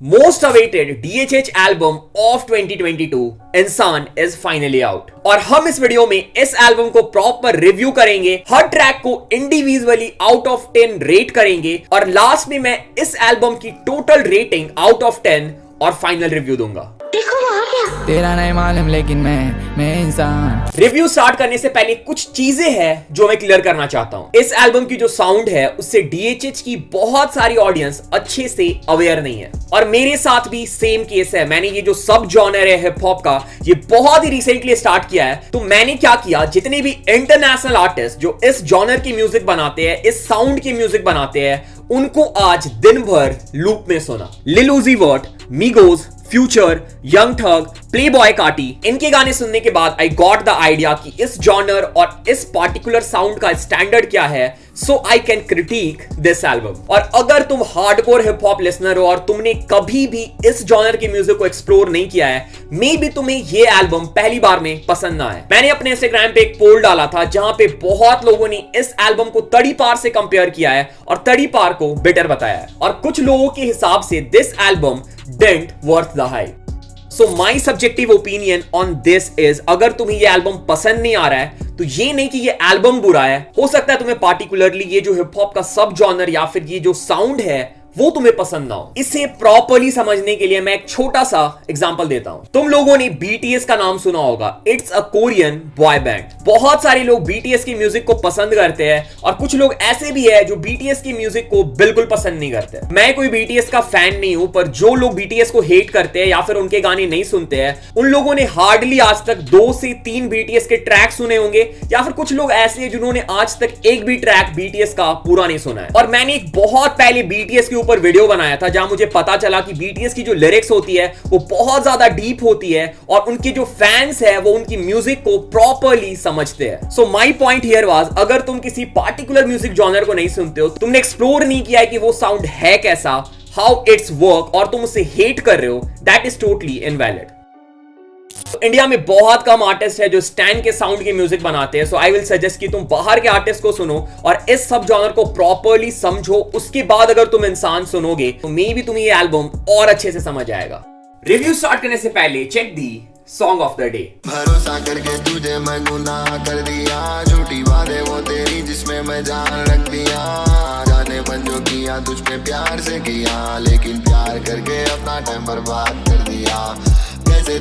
Most awaited DHH album of 2022 इंसान is finally out और हम इस वीडियो में इस एल्बम को प्रॉपर रिव्यू करेंगे, हर ट्रैक को इंडिविजुअली आउट ऑफ 10 रेट करेंगे और लास्ट में मैं इस एल्बम की टोटल रेटिंग आउट ऑफ 10 और फाइनल रिव्यू दूंगा। देखो वहाँ क्या तेरा नहीं मालूम लेकिन मैं इंसान। रिव्यू स्टार्ट करने से पहले कुछ चीजें हैं जो मैं क्लियर करना चाहता हूं। इस एल्बम की जो साउंड है उससे DHH की बहुत सारी ऑडियंस अच्छे से अवेयर नहीं है और मेरे साथ भी सेम केस है। मैंने ये जो सब जॉनर है हिप हॉप का, ये बहुत ही रिसेंटली स्टार्ट किया है। तो मैंने क्या किया, जितने भी इंटरनेशनल आर्टिस्ट जो इस जॉनर की म्यूजिक बनाते हैं, इस साउंड की म्यूजिक बनाते हैं, उनको आज दिन भर लूप में सुना। लिल उजी वर्ट, मिगोस, फ्यूचर, यंग थग, प्लेबॉय कार्टी, इनके गाने सुनने के बाद आई गॉट द आइडिया कि इस जॉनर और इस पार्टिकुलर साउंड का स्टैंडर्ड क्या है, so I can critic this album. और अगर तुम हार्डकोर हिप हॉप लिसनर हो और तुमने कभी भी इस जॉनर की म्यूजिक को एक्सप्लोर नहीं किया है, मे बी तुम्हें ये एल्बम पहली बार में पसंद ना आए। मैंने अपने इंस्टाग्राम पे एक पोल डाला था जहां पे बहुत लोगों ने इस एल्बम को तड़ी पार से कंपेयर किया है और तड़ी पार को बेटर बताया है और कुछ लोगों के हिसाब से this album didn't worth the hype. So my subjective opinion on this is, अगर तुम्हें ये एल्बम पसंद नहीं आ रहा है तो ये नहीं कि ये एल्बम बुरा है, हो सकता है तुम्हें पार्टिकुलरली ये जो हिप हॉप का सब जॉनर या फिर ये जो साउंड है वो तुम्हें पसंद ना हो। इसे प्रॉपर्ली समझने के लिए मैं एक छोटा सा एग्जांपल देता हूं। तुम लोगों ने BTS का नाम सुना होगा, it's a Korean boy band. बहुत सारे लोग BTS की म्यूजिक को पसंद करते हैं और कुछ लोग ऐसे भी है जो BTS की म्यूजिक को बिल्कुल पसंद नहीं करते। मैं कोई BTS का फैन नहीं हूं, पर जो लोग BTS को हेट करते हैं या फिर उनके गाने नहीं सुनते हैं, उन लोगों ने हार्डली आज तक 2 से 3 BTS के ट्रैक सुने होंगे या फिर कुछ लोग ऐसे हैं जिन्होंने आज तक एक भी ट्रैक BTS का पूरा नहीं सुना है। और मैंने एक बहुत पहले BTS के ऊपर वीडियो बनाया था जहां मुझे पता चला कि BTS की जो लिरिक्स होती है वो बहुत ज्यादा डीप होती है और उनके जो फैंस है वो उनकी म्यूजिक को प्रॉपर्ली समझते हैं। So my point here was, अगर तुम किसी पार्टिकुलर म्यूजिक जॉनर को नहीं सुनते हो, तुमने एक्सप्लोर नहीं किया है कि वो साउंड है कैसा, हाउ इट्स वर्क, और तुम उसे हेट कर रहे हो, that is totally invalid. India में बहुत कम आर्टिस्ट है जो स्टैंड के साउंड की म्यूजिक बनाते हैं, सो आई विल सजेस्ट कि तुम बाहर के आर्टिस्ट को सुनो और इस सब जॉनर को प्रॉपर्ली समझो। उसके बाद अगर तुम इंसान सुनोगे तो मे बी तुम्हें ये एल्बम और अच्छे से समझ आएगा। रिव्यू स्टार्ट करने से पहले check the song of the day. भरोसा करके तुझे मैं गुनाह कर दिया, झूठी बातें वो तेरी जिसमें मैं जान रख दिया, जाने मन जो किया तुझ पे प्यार से किया, लेकिन प्यार करके अपना टाइम बर्बाद कर दिया।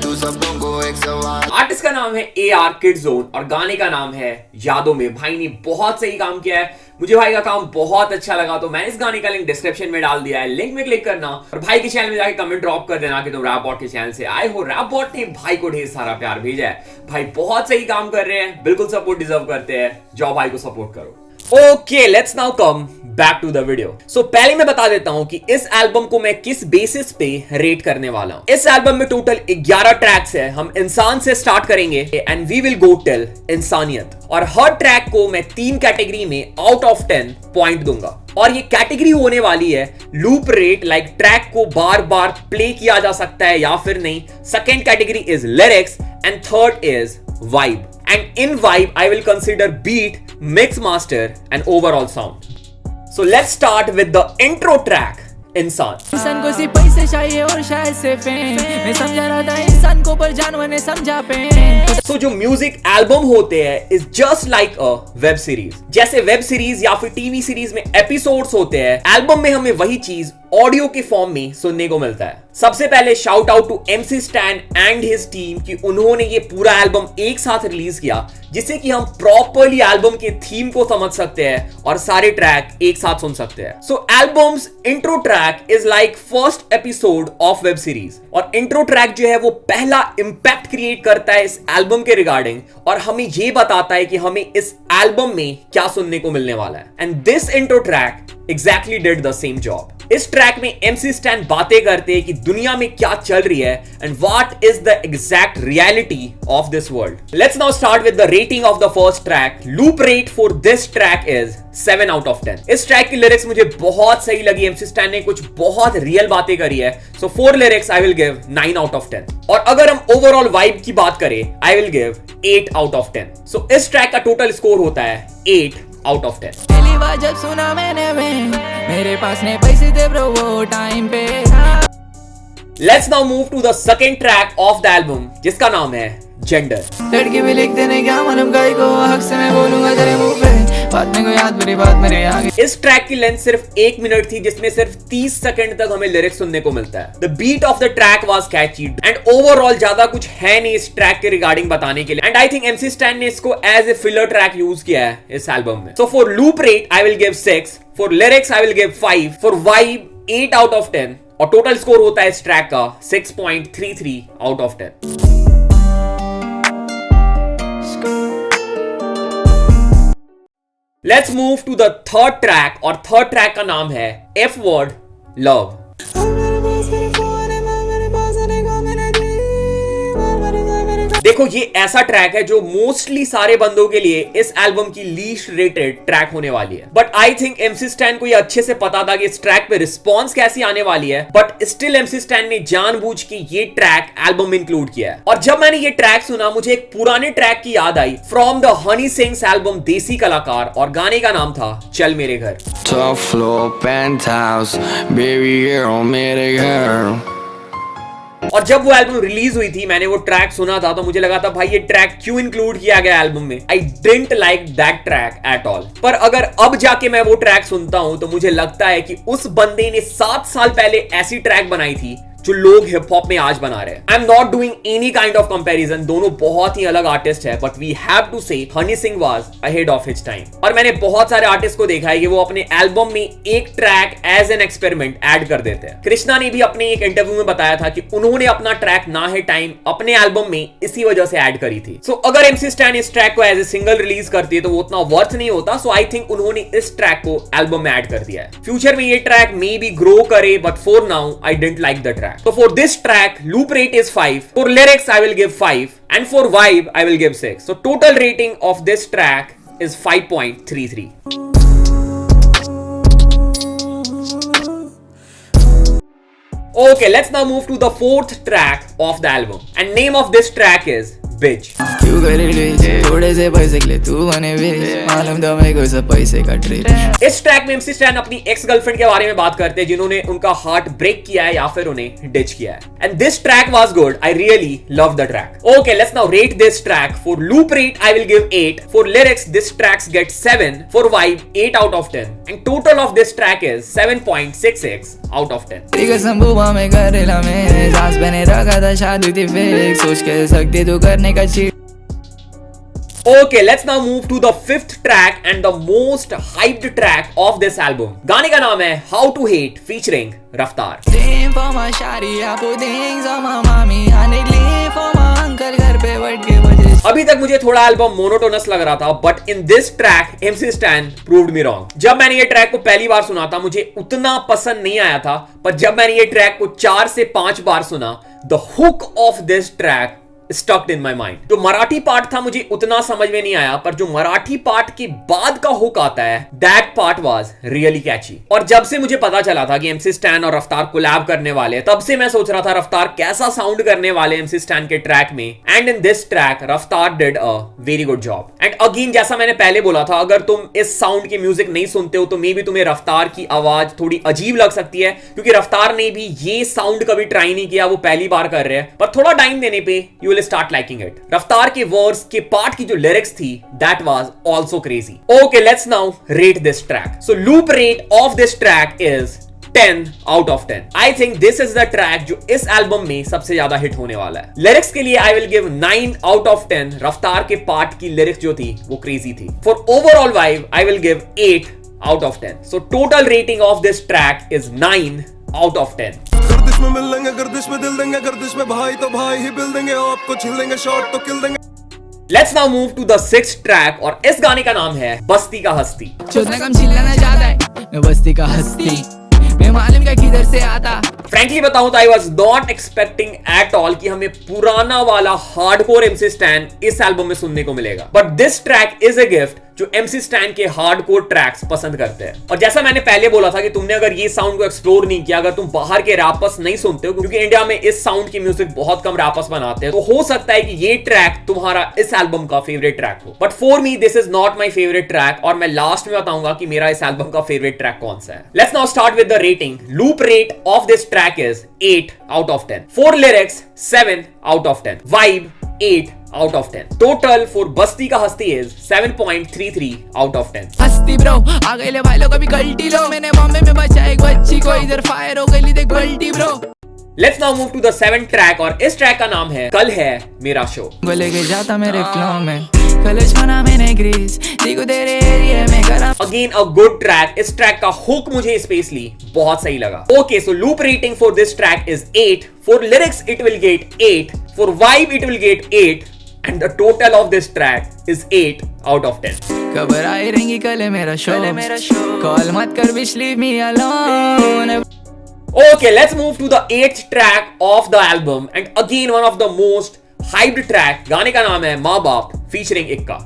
तू सबों को एक सवाल। आर्टिस्ट का नाम है AR किड जोन और गाने का नाम है यादों में। भाई ने बहुत सही काम किया है, मुझे भाई का काम बहुत अच्छा लगा, तो मैंने इस गाने का लिंक डिस्क्रिप्शन में डाल दिया है, लिंक में क्लिक करना और भाई के चैनल में जाके कमेंट ड्रॉप कर देना कि तुम रैप बॉट के चैनल से आए हो। रैप बॉट ने भाई को ढेर सारा प्यार भेजा है, भाई बहुत सही काम कर रहे हैं, बिल्कुल सपोर्ट डिजर्व करते हैं, जाओ भाई को सपोर्ट करो। Okay, let's now come back to the video. So पहले मैं बता देता हूं कि इस एल्बम को मैं किस बेसिस पे रेट करने वाला हूं। इस एल्बम में टोटल 11 ट्रैक्स है। हम इंसान से स्टार्ट करेंगे and we will go till इंसानियत और हर ट्रैक को मैं 3 कैटेगरी में आउट ऑफ 10 पॉइंट दूंगा और ये कैटेगरी होने वाली है लूप रेट, लाइक ट्रैक को बार बार प्ले किया जा सकता है या फिर नहीं। Second category is lyrics and third is vibe, and in vibe I will consider beat, mix master and overall sound. So let's start with the intro track इंसान को सिर्फ पैसे चाहिए और शायद से फेम, मैं समझा रहा था इंसान को पर जानवर ने समझा पेन। So जो म्यूजिक एल्बम होते हैं is just like a web series. जैसे वेब सीरीज या फिर टीवी सीरीज में एपिसोड्स होते हैं, एल्बम में हमें वही चीज ऑडियो के फॉर्म में सुनने को मिलता है। सबसे पहले shout out to MC Stan and his team कि उन्होंने ये पूरा एल्बम एक साथ रिलीज किया जिससे कि हम प्रॉपर्ली एल्बम के थीम को समझ सकते हैं और सारे ट्रैक एक साथ सुन सकते हैं। So album's intro track is like first episode of web series और इंट्रो ट्रैक जो है वो पहला इंपैक्ट क्रिएट करता है इस एल्बम के रिगार्डिंग और हमें ये बताता है कि हमें इस एल्बम में क्या सुनने को मिलने वाला है। And this intro track exactly did the same job. इस ट्रैक में MC Stan बातें करते हैं कि दुनिया में क्या चल रही है and what is the exact reality of this world. Let's now start with the rating of the first track. Loop rate for this track is 7 out of 10. इस ट्रैक की लिरिक्स मुझे बहुत सही लगी। MC Stan ने कुछ बहुत real बातें करी है, so 4 lyrics I will give 9 out of 10. और अगर हम ओवरऑल वाइब की बात करें I will give 8 out of 10. So इस ट्रैक का टोटल स्कोर होता है 8 आउट ऑफ 10। पहली बार जब सुना मैंने मेरे पास नहीं पैसे थे ब्रो वो टाइम पे। Let's now move to the second track of the album, जिसका नाम है जेंडर। लड़की भी लिख देने क्या मालूम गाय को हक से मैं बोलूंगा तेरे मुंह पे बात में कोई याद मेरी बात मेरे आगे। इस ट्रैक की लेंथ सिर्फ 1 मिनट थी, जिसमें सिर्फ 30 सेकंड तक हमें लिरिक्स सुनने को मिलता है। The beat of the track was catchy and overall ज्यादा कुछ है नहीं इस ट्रैक के रिगार्डिंग बताने के लिए, and I think MC Stan ने इसको as a filler track use किया है इस एल्बम में। So for loop rate I will give 6, for lyrics I will give 5, for vibe 8 out of 10, और टोटल स्कोर होता है इस ट्रैक का 6.33 out of 10। Let's move to the third track, और थर्ड ट्रैक का नाम है F Word Love। देखो ये ऐसा ट्रैक है जो मोस्टली सारे बंदों के लिए इस एल्बम की लीस्ट रेटेड ट्रैक होने वाली है, but I think MC Stan को ये अच्छे से पता था कि इस ट्रैक पे रिस्पॉन्स कैसी आने वाली है, बट स्टिल MC Stan ने जानबूझ के ये ट्रैक एल्बम में इंक्लूड किया है। और जब मैंने ये ट्रैक सुना मुझे एक पुराने ट्रैक की याद आई from the Honey Singh's album Desi Kalakaar, और गाने का नाम था चल मेरे घर। Top floor penthouse, baby girl, मेरे घर। और जब वो एल्बम रिलीज हुई थी मैंने वो ट्रैक सुना था तो मुझे लगा था भाई ये ट्रैक क्यों इंक्लूड किया गया एल्बम में। I didn't like that track at all. पर अगर अब जाके मैं वो ट्रैक सुनता हूं तो मुझे लगता है कि उस बंदे ने 7 साल पहले ऐसी ट्रैक बनाई थी जो लोग हिप हॉप में आज बना रहे हैं। I am not doing any kind of comparison, दोनों बहुत ही अलग आर्टिस्ट है, बट वी हैव टू से Honey Singh was ahead of his time. और मैंने बहुत सारे आर्टिस्ट को देखा है कि वो अपने एल्बम में एक track as an experiment add कर देते हैं। कृष्णा ने भी अपने एक इंटरव्यू में बताया था कि उन्होंने अपना ट्रैक ना है टाइम अपने एल्बम में इसी वजह से ऐड करी थी। सो अगर MC Stan इस ट्रैक को एज ए सिंगल रिलीज करती है तो वो उतना वर्थ नहीं होता। सो आई थिंक उन्होंने इस ट्रैक को एल्बम में ऐड कर दिया है। फ्यूचर में ये ट्रैक मे बी ग्रो करे, but for now I didn't like the track. So for this track, loop rate is 5. For lyrics, I will give 5. And for vibe, I will give 6. So total rating of this track is 5.33. Okay, let's now move to the fourth track of the album. And name of this track is Bitch. क्यों करे release थोड़े से पैसे के लिए तू बने बेच मालूम तो मेरे को सब पैसे का ट्रिक। इस ट्रैक में MC Stan अपनी एक्स गर्लफ्रेंड के बारे में बात करते हैं जिन्होंने उनका हार्ट ब्रेक किया है या फिर उन्हें डिच किया है। And this track was good, I really love the track. Okay, let's now rate this track. For loop rate I will give 8, for lyrics this tracks get 7, for vibe 8 out of 10, and total of this track is 7.66 out of 10। तेरी कसम बुआ में करेला में सांस बने रखा था शादी थी फेक सोच के सकते तू करने का cheat. Okay, let's now move to the fifth track and the most hyped track of this album. गाने का नाम है How to Hate featuring रफ्तार। अभी तक मुझे थोड़ा एल्बम मोनोटोनस लग रहा था, but in this track MC Stan proved me wrong। जब मैंने ये ट्रैक को पहली बार सुना था मुझे उतना पसंद नहीं आया था, पर जब मैंने ये ट्रैक को 4 से 5 बार सुना, the hook of this track स्टक्ड in my mind. जो मराठी पार्ट था मुझे उतना समझ में नहीं आया, पर जो मराठी पार्ट के बाद का हुक आता है दैट पार्ट वाज रियली कैची। और जब से मुझे पता चला था कि MC Stan और रफ्तार कोलैब करने वाले, तब से मैं सोच रहा था रफ्तार कैसा साउंड करने वाले MC Stan के ट्रैक में। एंड इन दिस ट्रैक रफ्तार did a very good job. And again जैसा मैंने पहले बोला था, अगर तुम इस साउंड की म्यूजिक नहीं सुनते हो तो मे बी तुम्हें रफ्तार की आवाज थोड़ी अजीब लग सकती है, क्योंकि रफ्तार ने भी ये साउंड कभी ट्राई नहीं किया, वो पहली बार कर रहे हैं। पर थोड़ा टाइम देने पे you will start liking it. रफ्तार के वर्स के पार्ट की जो लिरिक्स थी that was also crazy. Okay, let's now rate this track. So loop rate of this track is 10 out of 10। I think this is the track जो इस album में सबसे ज्यादा हिट होने वाला है। लिरिक्स के लिए आई विल गिव 9 आउट ऑफ 10। रफ्तार के पार्ट की लिरिक्स जो थी वो क्रेजी थी। For overall vibe I will give 8 out of 10। So total rating of this track is 9 out of 10। गर्दिश में मिल लेंगे, गर्दिश में दिल देंगे, गर्दिश में भाई तो भाई ही बिल देंगे, आपको छिल देंगे, शॉट तो किल देंगे। Let's now move to the 6th track, और इस गाने का नाम है बस्ती का हस्ती। चोदना कम चिल्लाना ज्यादा है मैं बस्ती का हस्ती मैं मालूम क्या किधर से आता। फ्रैंकली बताऊं तो I was not expecting at all कि हमें पुराना वाला हार्डकोर MC Stan इस एल्बम में सुनने को मिलेगा, but this track is a gift जो MC Stan के हार्डकोर ट्रैक्स पसंद करते हैं। और जैसा मैंने पहले बोला था कि तुमने अगर ये साउंड को एक्सप्लोर नहीं किया, अगर तुम बाहर के रैपर्स नहीं सुनते हो, क्योंकि इंडिया में इस साउंड की म्यूजिक बहुत कम रैपर्स बनाते हैं, तो हो सकता है कि ये ट्रैक तुम्हारा इस एल्बम का फेवरेट ट्रैक हो। But for me this is not my favourite track, और मैं लास्ट में बताऊंगा कि मेरा इस एल्बम का फेवरेट ट्रैक कौन सा है। Let's now start with the rating. Loop rate of this track is 8 out of 10. For lyrics 7 out of 10. Vibe 8 out of 10. Total for बस्ती का हस्ती is 7.33 out of 10. हस्ती ब्रो आ गए ले भाई लोग अभी गलती लो, मैंने बॉम्बे में बचा एक बच्ची को, इधर फायर हो गई देख गलती bro. Let's now move to the 7th track, और इस ट्रैक का नाम है कल है मेरा शो। बोले के जाता मेरे फ्लो में, कलच बना मैंने ग्रीस, देखो तेरे एरिया में करा। Again a good track. इस ट्रैक का हुक मुझे स्पेशली बहुत सही लगा। Okay, so loop rating for this track is 8. For lyrics it will get 8. For vibe it will get 8. And the total of this track is 8 out of 10. खबर आई रहेंगी कल है मेरा शो, कॉल मत कर bitch leave me alone. Okay, let's move to the 8th track of the album, and again one of the most hyped track. गाने का नाम है माँ बाप featuring इक्का।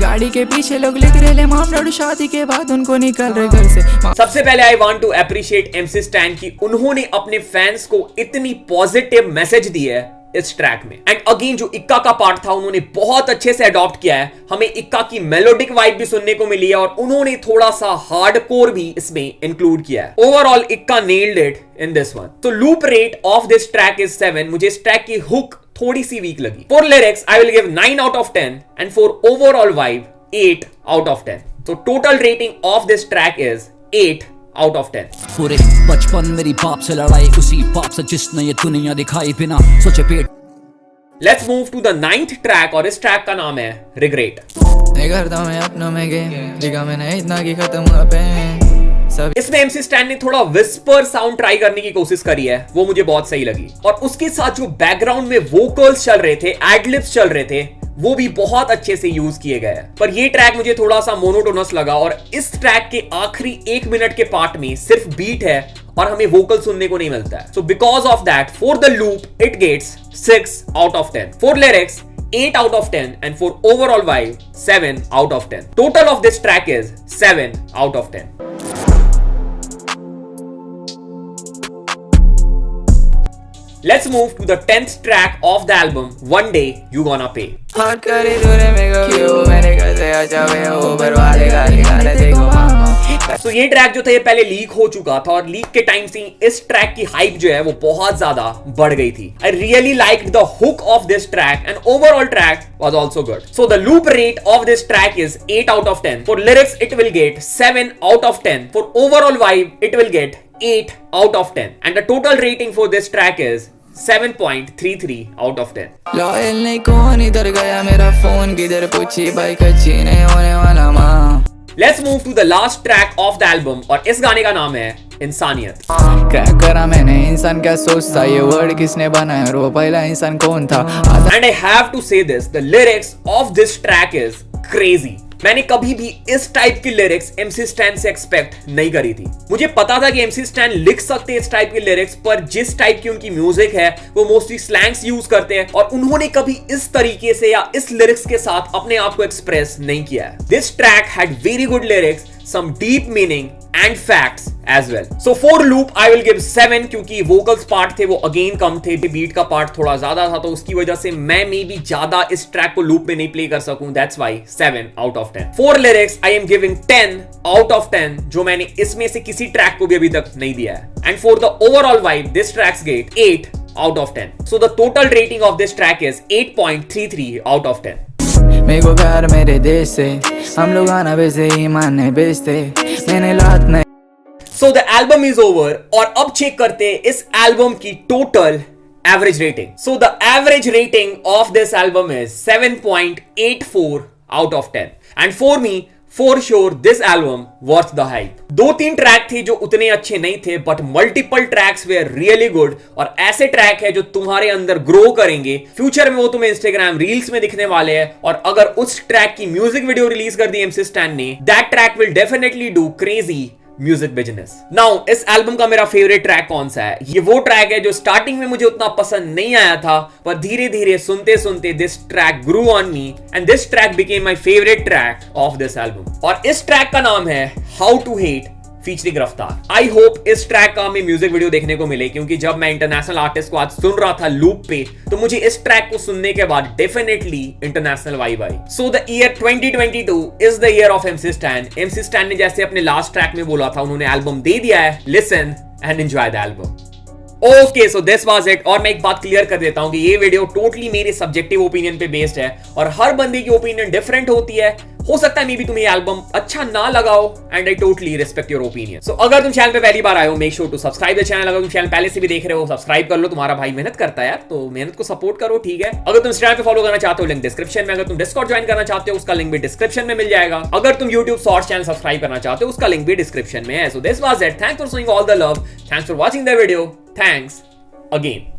गाड़ी के पीछे लोग लिख रहे ले माम लड़ू, शादी के बाद उनको निकल रहे घर से। सबसे पहले I want to appreciate MC Stan कि उन्होंने अपने फैंस को इतनी पॉजिटिव मैसेज दी है इस ट्रैक में। एंड अगेन जो इक्का का पार्ट था उन्होंने बहुत अच्छे से अडॉप्ट किया है। हमें इक्का की मेलोडिक वाइब भी सुनने को मिली है, और उन्होंने थोड़ा सा हार्डकोर भी इसमें इंक्लूड किया है। Overall Ikka nailed it in this one. तो loop rate of this track is 7। मुझे इस ट्रैक की हुक थोड़ी सी वीक लगी। For lyrics I will give 9 out of 10, and for overall vibe 8 out of 10. तो total rating of this track is 8 out of 10. पूरे बचपन मेरी बाप से लड़ाई, उसी बाप से जिसने ये दुनिया दिखाई बिना सोचे पेट। Let's move to the 9th track, और इस ट्रैक का नाम है रिग्रेट। नहीं करता मैं अपनों में गेम, दिखा मैंने इतना कि खत्म हुआ पेन सब। इसमें MC Stan ने थोड़ा विस्पर साउंड ट्राई करने की कोशिश करी है, वो मुझे बहुत सही लगी। और उसके साथ जो बैकग्राउंड में वोकल्स चल रहे थे, एडलिप्स चल रहे थे, वो भी बहुत अच्छे से यूज किए गए हैं। पर ये ट्रैक मुझे थोड़ा सा मोनोटोनस लगा, और इस ट्रैक के आखिरी 1 मिनट के पार्ट में सिर्फ बीट है और हमें वोकल सुनने को नहीं मिलता है। So because of that for the loop it gets 6 out of 10. For lyrics 8 out of 10, and for overall vibe 7 out of 10. Total of this track is 7 out of 10. Let's move to the 10th track of the album, One Day You Gonna Pay. हट करे तूने मेरे को क्यों, मैंने कैसे अच्छा वे ऊपर वाले गाने देखो मामा। So ये ट्रैक जो था ये पहले लीक हो चुका था, और लीक के टाइम से इस ट्रैक की हाइप जो है वो बहुत ज्यादा बढ़ गई थी। I really liked the hook of this track, and overall track was also good. So the loop rate of this track is 8 out of 10. For lyrics it will get 7 out of 10. For overall vibe it will get 8 out of 10. And the total rating for this track is 7.33 out of 10. Loyal नहीं कौन इधर गया, मेरा phone किधर पूछी bike अच्छी नहीं होने वाला माँ। Let's move to the last track of the album, और इस गाने का नाम है इंसानियत। क्रैक करा मैंने इंसान क्या सोचता, ये वर्ड किसने बनाया और वो पहला इंसान कौन था। And I have to say this, the lyrics of this track is crazy. मैंने कभी भी इस टाइप की लिरिक्स MC Stan से एक्सपेक्ट नहीं करी थी। मुझे पता था कि MC Stan लिख सकते हैं इस टाइप की लिरिक्स, पर जिस टाइप की उनकी म्यूजिक है वो मोस्टली स्लैंग्स यूज करते हैं, और उन्होंने कभी इस तरीके से या इस लिरिक्स के साथ अपने आप को एक्सप्रेस नहीं किया है। This track had very good lyrics, some deep meaning and facts as well. So for loop I will give 7, क्योंकि vocals part थे वो again कम थे, beat का part थोड़ा ज्यादा था, तो उसकी वजह से मैं मे भी ज्यादा इस ट्रैक को loop में नहीं प्ले कर सकूं, that's why 7 out of 10. For lyrics I am giving 10 out of 10, जो मैंने इसमें से किसी ट्रैक को भी अभी तक नहीं दिया है. And for the overall vibe this tracks get 8 out of 10. So the total rating of this track is 8.33 out of 10. मेरे को प्यार मेरे देश से, हम लोग आना बेचे ईमान नहीं बेचते, मैंने लात नहीं। So the album is over, और अब चेक करते हैं इस एल्बम की total average rating. So the average rating of this album is 7.84 out of 10. And for me, for sure this album worth the hype. 2-3 track थे जो उतने अच्छे नहीं थे, but multiple tracks were really good, और ऐसे track है जो तुम्हारे अंदर ग्रो करेंगे. फ्यूचर में वो तुम्हें इंस्टाग्राम रील्स में दिखने वाले हैं, और अगर उस ट्रैक की म्यूजिक वीडियो रिलीज कर दी MC Stan ने, that track will definitely do crazy music business. Now इस एल्बम का मेरा फेवरेट ट्रैक कौन सा है? ये वो ट्रैक है जो स्टार्टिंग में मुझे उतना पसंद नहीं आया था, पर धीरे धीरे सुनते सुनते this track grew on me and this track became my favourite track of this album. और इस ट्रैक का नाम है हाउ टू हेट फीचरिंग रफ्तार। आई होप इस ट्रैक का हमें म्यूजिक वीडियो देखने को मिले, क्योंकि जब मैं इंटरनेशनल आर्टिस्ट को आज सुन रहा था लूप पे, तो मुझे इस ट्रैक को सुनने के बाद definitely international vibe I. So the year 2022 is the year of MC Stan। MC Stan ने जैसे अपने लास्ट ट्रैक में बोला था, उन्होंने एल्बम दे दिया है। Listen and enjoy the album. Okay, so this was it. और मैं एक बात क्लियर कर देता हूं कि ये वीडियो टोटली मेरे सब्जेक्टिव ओपिनियन पे बेस्ड है और हर बंदे की ओपिनियन डिफरेंट होती है। हो सकता है मे बी तुम्हें एल्बम अच्छा ना लगाओ and I totally respect your opinion. So अगर तुम चैनल पे पहली बार आए हो, make sure to subscribe the channel. अगर तुम चैनल पहले से भी देख रहे हो, सब्सक्राइब कर लो। तुम्हारा भाई मेहनत करता है यार, तो मेहनत को सपोर्ट करो, ठीक है। अगर तुम इस चैनल पे फॉलो करना चाहते हो, लिंक डिस्क्रिप्शन में। अगर तुम डिस्कॉर्ड ज्वाइन करना चाहते हो, उसका लिंक भी डिस्क्रिप्शन में मिल जाएगा। अगर तुम YouTube शॉर्ट्स चैनल सब्सक्राइब करना चाहते हो, उसका लिंक भी डिस्क्रिप्शन में है। So this was it. Thanks for showing all the love, thanks for watching the video, thanks again।